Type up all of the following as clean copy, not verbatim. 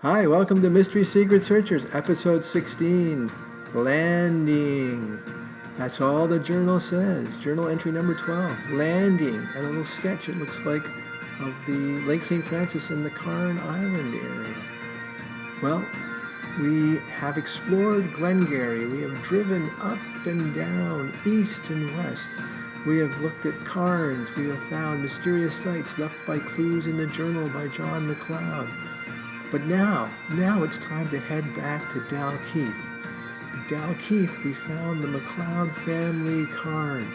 Hi, welcome to Mystery Secret Searchers, episode 16, Landing. That's all the journal says. Journal entry number 12, Landing. And a little sketch, it looks like, of the Lake St. Francis and the Carn Island area. Well, we have explored Glengarry. We have driven up and down, east and west. We have looked at cairns. We have found mysterious sites left by clues in the journal by John McLeod. But now it's time to head back to Dalkeith. In Dalkeith, we found the McLeod family cairn.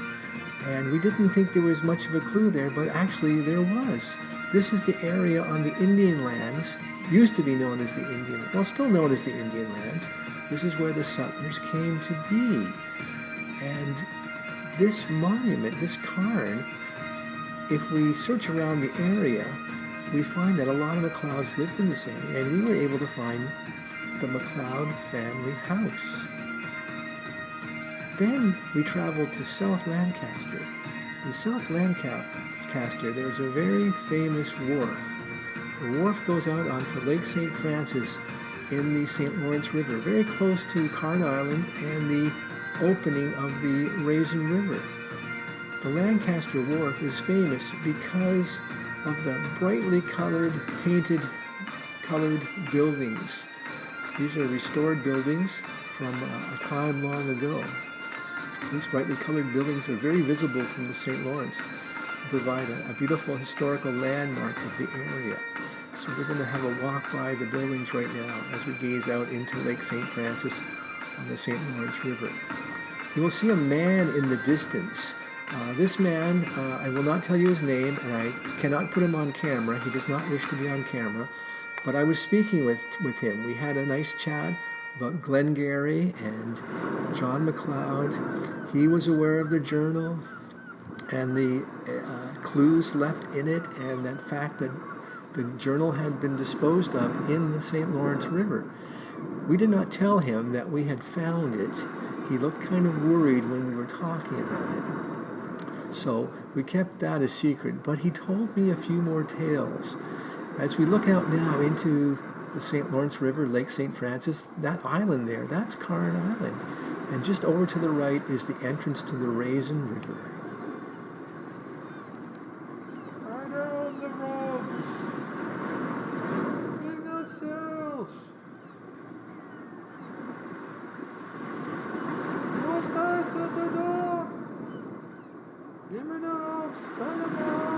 And we didn't think there was much of a clue there, but actually there was. This is the area on the Indian lands, used to be known as the Indian, well, still known as the Indian lands. This is where the settlers came to be. And this monument, this cairn, if we search around the area, we find that a lot of McLeods lived in this area, and we were able to find the McLeod family house. Then we traveled to South Lancaster. In South Lancaster, there's a very famous wharf. The wharf goes out onto Lake St. Francis in the St. Lawrence River, very close to Carn Island and the opening of the Raisin River. The Lancaster Wharf is famous because of the brightly colored buildings. These are restored buildings from a time long ago. These brightly colored buildings are very visible from the St. Lawrence and provide a beautiful historical landmark of the area. So we're going to have a walk by the buildings right now as we gaze out into Lake St. Francis on the St. Lawrence River. You will see a man in the distance. This man, I will not tell you his name, and I cannot put him on camera. He does not wish to be on camera. But I was speaking with him. We had a nice chat about Glengarry and John McLeod. He was aware of the journal and the clues left in it, and that fact that the journal had been disposed of in the St. Lawrence River. We did not tell him that we had found it. He looked kind of worried when we were talking about it. So we kept that a secret, but he told me a few more tales. As we look out now into the St. Lawrence River, Lake St. Francis, that island there, that's Carn Island. And just over to the right is the entrance to the Raisin River. Right down the ropes! Bring those sails! Hold fast at the dock! Give me the ropes! Tie them down!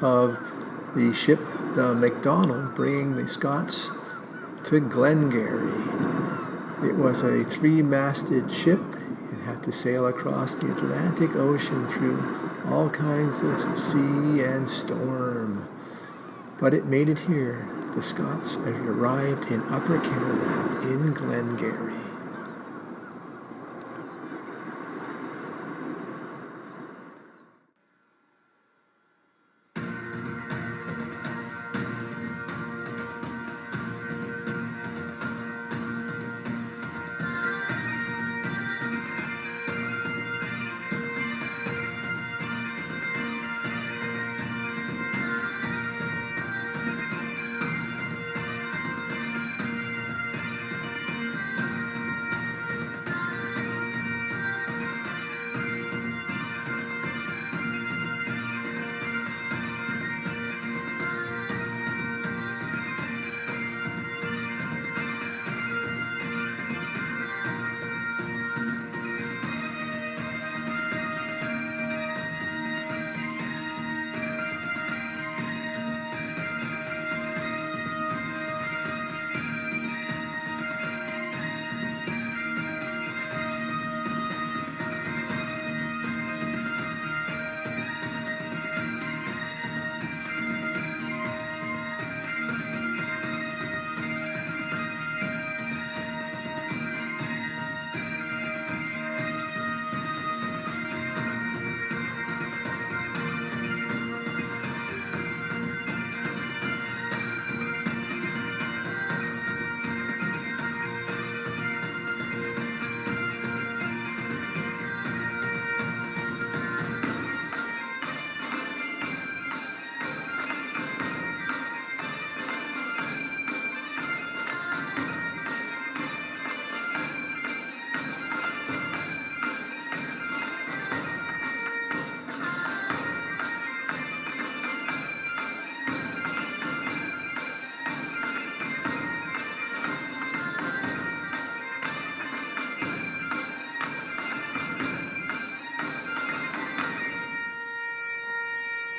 of the ship, the MacDonald, bringing the Scots to Glengarry. It was a three-masted ship. It had to sail across the Atlantic Ocean through all kinds of sea and storm. But it made it here. The Scots arrived in Upper Canada, in Glengarry.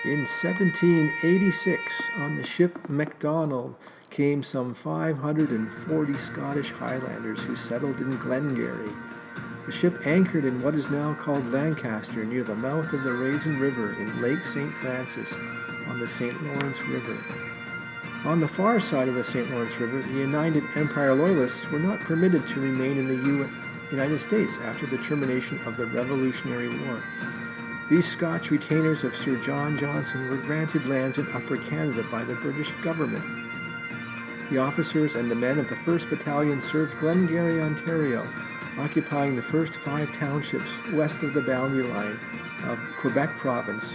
In 1786, on the ship MacDonald, came some 540 Scottish Highlanders who settled in Glengarry. The ship anchored in what is now called Lancaster, near the mouth of the Raisin River in Lake St. Francis on the St. Lawrence River. On the far side of the St. Lawrence River, the United Empire Loyalists were not permitted to remain in the United States after the termination of the Revolutionary War. These Scotch retainers of Sir John Johnson were granted lands in Upper Canada by the British government. The officers and the men of the 1st Battalion served Glengarry, Ontario, occupying the first 5 townships west of the boundary line of Quebec Province,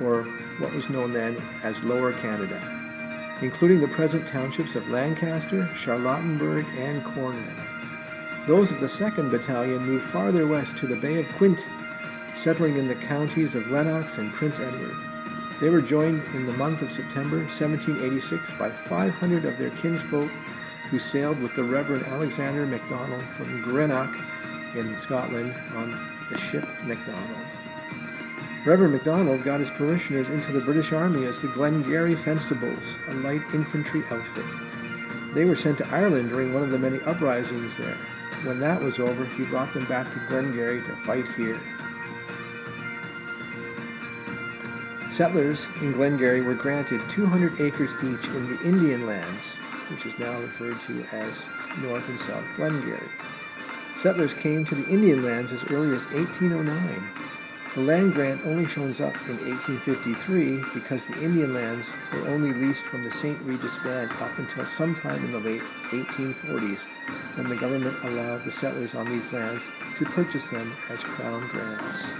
or what was known then as Lower Canada, including the present townships of Lancaster, Charlottenburg, and Cornwall. Those of the 2nd Battalion moved farther west to the Bay of Quinte, settling in the counties of Lennox and Prince Edward. They were joined in the month of September 1786 by 500 of their kinsfolk who sailed with the Reverend Alexander MacDonald from Greenock in Scotland on the ship MacDonald. Reverend MacDonald got his parishioners into the British Army as the Glengarry Fencibles, a light infantry outfit. They were sent to Ireland during one of the many uprisings there. When that was over, he brought them back to Glengarry to fight here. Settlers in Glengarry were granted 200 acres each in the Indian lands, which is now referred to as North and South Glengarry. Settlers came to the Indian lands as early as 1809. The land grant only shows up in 1853 because the Indian lands were only leased from the St. Regis Band up until sometime in the late 1840s, when the government allowed the settlers on these lands to purchase them as crown grants.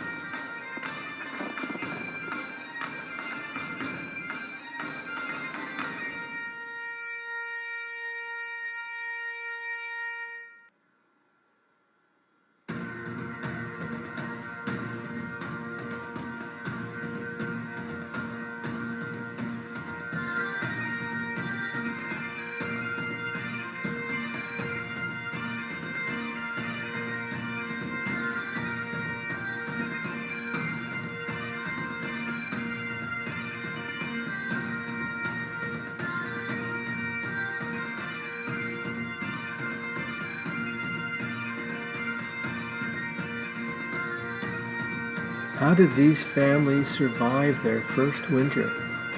How did these families survive their first winter?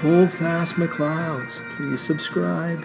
Hold fast, McLeods. Please subscribe.